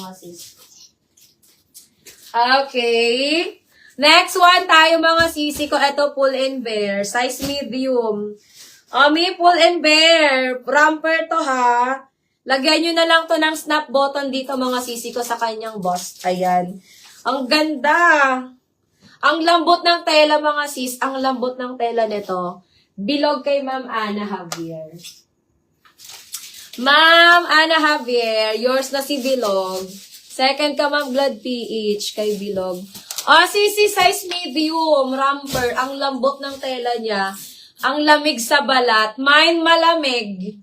mga sis. Okay. Next one tayo mga sisi ko. Ito, pull and bear. Size medium. May pull and bear. Romper to ha. Lagyan nyo na lang to ng snap button dito mga sisi ko sa kanyang bust. Ayan. Ang ganda. Ang lambot ng tela mga sis. Ang lambot ng tela nito. Bilog kay Ma'am Ana Javier. Ma'am Ana Javier, yours na si Bilog. Second ka Ma'am Glad PH kay Bilog. Sisi size medium, romper. Ang lambot ng tela niya. Ang lamig sa balat. Mine malamig.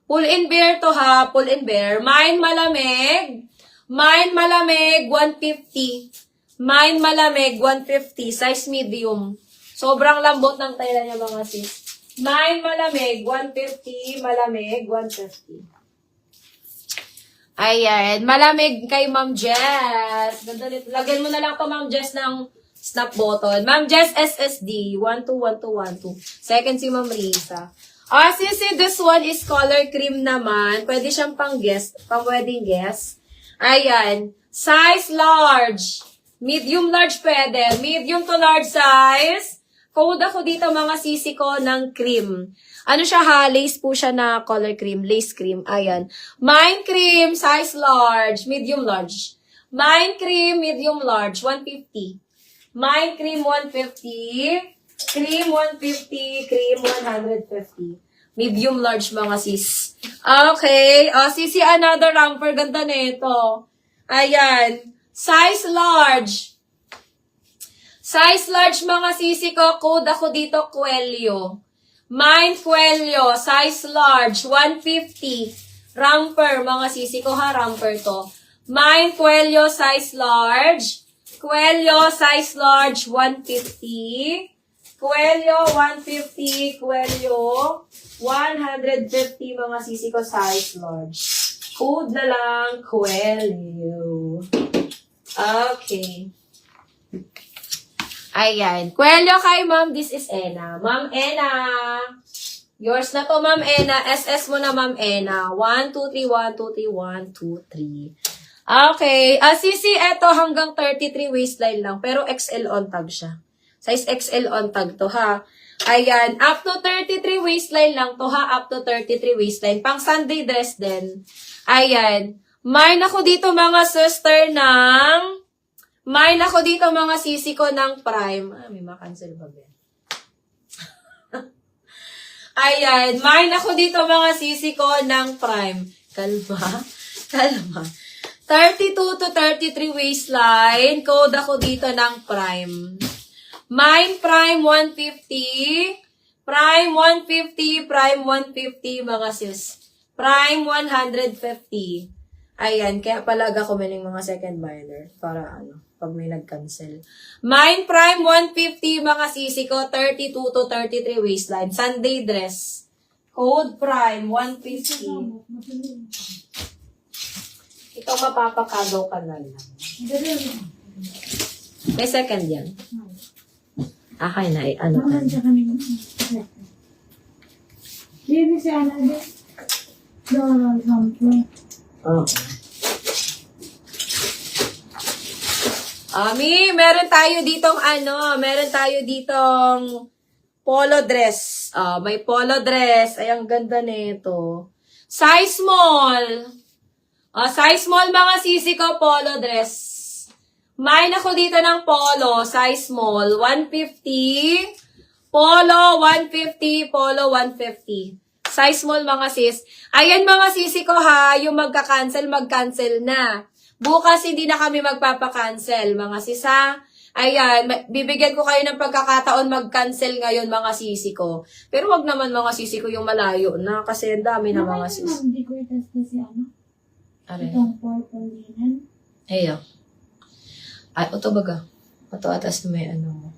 Pull and bear to ha, pull and bear. Mine malamig. Mine malamig, 150. Mine malamig, 150. Size medium. Sobrang lambot ng tela niya mga sis. Mine malamig, 150. Malamig, 150. Ayan. Malamig kay Ma'am Jess. Ganda nito. Lagyan mo na lang to Ma'am Jess ng snap button. Ma'am Jess SSD. 121212. Second si Ma'am Risa. Sisi, this one is color cream naman. Pwede siyang pang-guest. Pang-wedding guest. Ayan. Size large. Medium large pwede. Medium to large size. Code ako dito mga sisi ko ng cream. Ano siya ha? Lace po siya na color cream. Lace cream. Ayan. Mine cream, size large. Medium large. Mine cream, medium large. 150. Mine cream, 150. Cream, 150. Cream, 150. Medium large mga sis. Okay. Sisi, another romper. Ganda nito. Ayan. Size large. Size large mga sisi ko. Code ako dito, Coelho. Mine Coelho. Size large. 150. Romper. Mga sisi ko ha. Romper to. Mine Coelho. Size large. Coelho. Size large. 150. Coelho. 150. Coelho. 150 mga sisi ko. Size large. Code na lang. Coelho. Okay. Ayan. Coelho kay Ma'am, this is Ena. Ma'am Ena. Yours na to, Ma'am Ena. SS mo na, Ma'am Ena. 1, 2, 3, 1, 2, 3, 1, 2, 3. Okay. Sisi, eto hanggang 33 waistline lang. Pero XL on tag siya. Size XL on tag to, ha. Ayan. Up to 33 waistline lang to, ha. Up to 33 waistline. Pang Sunday dress din. Ayan. Mine ako dito, mga sister, ng... Mine ako dito mga sisi ko ng Prime. May makancel ba ba? Ayan. Mine ako dito mga sisi ko ng Prime. Kalma. Kalma. 32 to 33 waistline. Code ako dito ng Prime. Mine Prime 150. Prime 150. Prime 150 mga sis. Prime 150. Ayan. Kaya palaga ko maning mga second buyer. Para ano. Pag may nag-cancel. Mine Prime 150 mga sisi ko. 32 to 33 waistline. Sunday dress. Code Prime 150. Ito mapapakagaw ka na lang. May second yan. Okay na eh. Ano ka? Baby si Ana din. Doron something. Okay. Meron tayo ditong polo dress. May polo dress. Ay, ang ganda nito. Size small. Size small mga sisi ko, polo dress. Mine ako dito ng polo, size small, 150. Polo, 150. Polo, 150. Size small mga sis. Ayan mga sisi ko ha, yung magka-cancel, mag-cancel na. Bukas hindi na kami magpapa-cancel, mga sisa. Ayan, bibigyan ko kayo ng pagkakataon mag-cancel ngayon, mga sisi ko. Pero wag naman mga sisi ko yung malayo na, kasi ang dami na mga sis. Hindi ko i-test na si ano. Ano? Itong purple linen. Ayo. Ay, ito baga. Ito atas na may ano mo.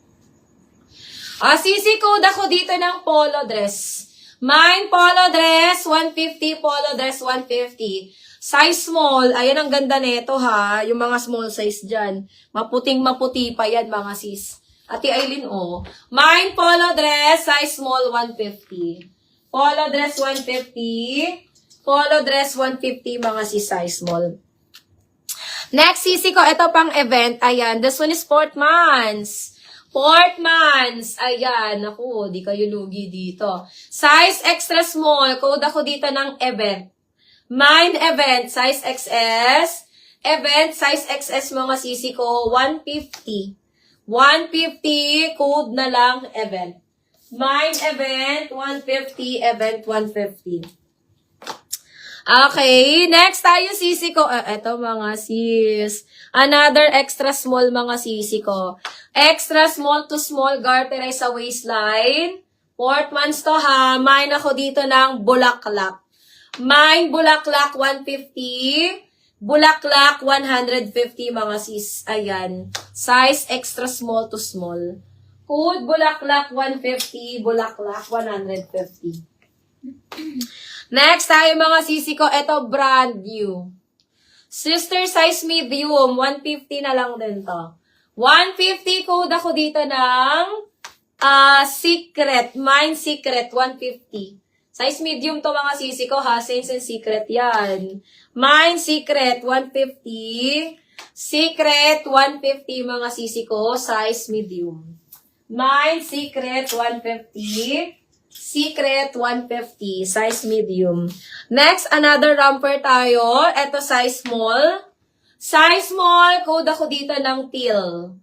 Sisi code ako dito ng polo dress. Mine polo dress, 150. Polo dress, 150. Size small, ayan ang ganda nito ha, yung mga small size dyan. Maputing-maputi pa yan mga sis. Ate Aileen Mine polo dress, size small, 150. Polo dress, 150. Polo dress, 150 mga sis, size small. Next, sisi ko, ito pang event. Ayan, this one is Portmans. Portmans. Ayan, naku, di kayo lugi dito. Size extra small. Code ako dito ng event. Mine event, size XS. Event, size XS mga sisi ko, 150. 150, code na lang event. Mine event, 150. Event, 150. Okay, next tayo sisi ko. Eto mga sis. Another extra small mga sisi ko. Extra small to small garterize sa waistline. Portmans to ha. Mine ako dito ng bulaklak. Mine bulaklak 150. Bulaklak 150 mga sis. Ayan. Size extra small to small. Code bulaklak 150. Bulaklak 150. Next tayo mga sisi ko, ito brand new. Sister size medium, 150 na lang din to. 150, code ako dito ng secret, mine secret, 150. Size medium to mga sisi ko ha, Saints and Secret yan. Mine secret, 150. Secret, 150 mga sisi ko, size medium. Mine secret, 150. Secret, 150. Size medium. Next, another romper tayo. Ito, size small. Size small, code ako dito ng teal.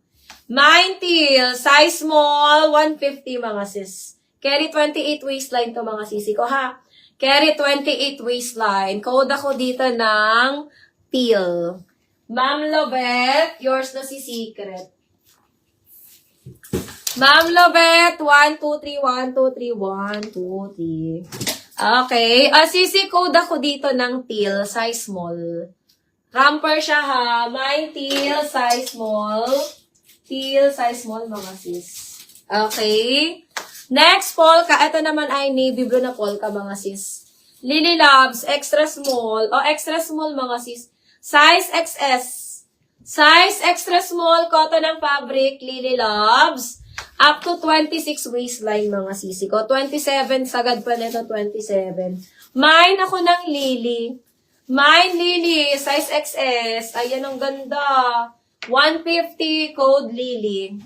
Mine teal. Size small, 150 mga sis. Carry 28 waistline to mga sisi ko ha. Carry 28 waistline. Code ako dito ng teal. Ma'am Lovette, yours na si Secret. Ma'am Lovette, 1, 2, 3, 1, 2, 3, 1, 2, 3. Okay. Sisi code ako dito ng teal, size small. Romper siya ha. Mine teal, size small. Teal, size small mga sis. Okay. Next, polka. Ito naman ay navy blue na polka mga sis. Lily Loves, extra small. Extra small mga sis. Size XS. Size extra small, cotton ng fabric, Lily Loves. Up to 26 waistline mga sisi ko. 27, sagad pa nito, 27. Mine ako ng Lily. Mine Lily, size XS. Ayan ang ganda. 150, code Lily.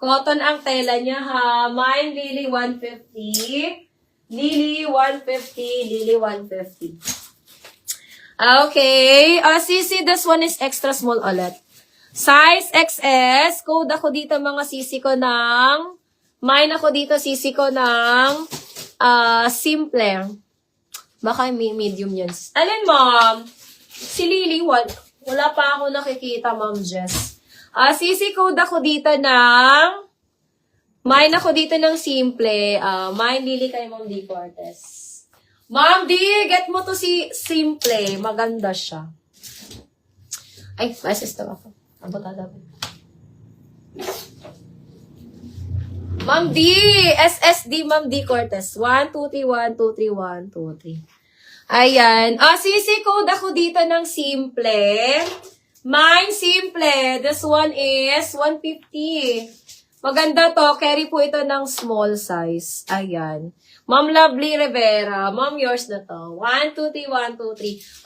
Cotton ang tela niya ha. Mine Lily, 150. Lily, 150. Lily, 150. Okay. Sisi, this one is extra small ulit. Size XS, code ako dito mga sisi ko ng, mine ako dito sisi ko ng, simple. Baka medium yun. Alin ma'am? Si Lily, wala pa ako nakikita ma'am Jess. Sisi code ako dito ng, mine ako dito ng simple. Mine Lily kay Ma'am D. Cortez. Ma'am D, get mo to si simple. Maganda siya. Ay, message na ako. Ma'am D! SSD Ma'am D. Cortez. 1, 2, 3, 1, 2, 3, 1, 2, 3. Ayan. Sisi code ako dito ng simple. Mine simple. This one is 150. Maganda to. Carry po ito ng small size. Ayan. Ma'am Lovely Rivera. Ma'am, yours na to. 1, 2, 3, 1, 2,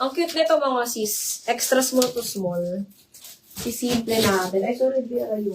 3. Ang cute nito mga sis. Extra small to small. Si simple natin. Ay, sorry, di ayo.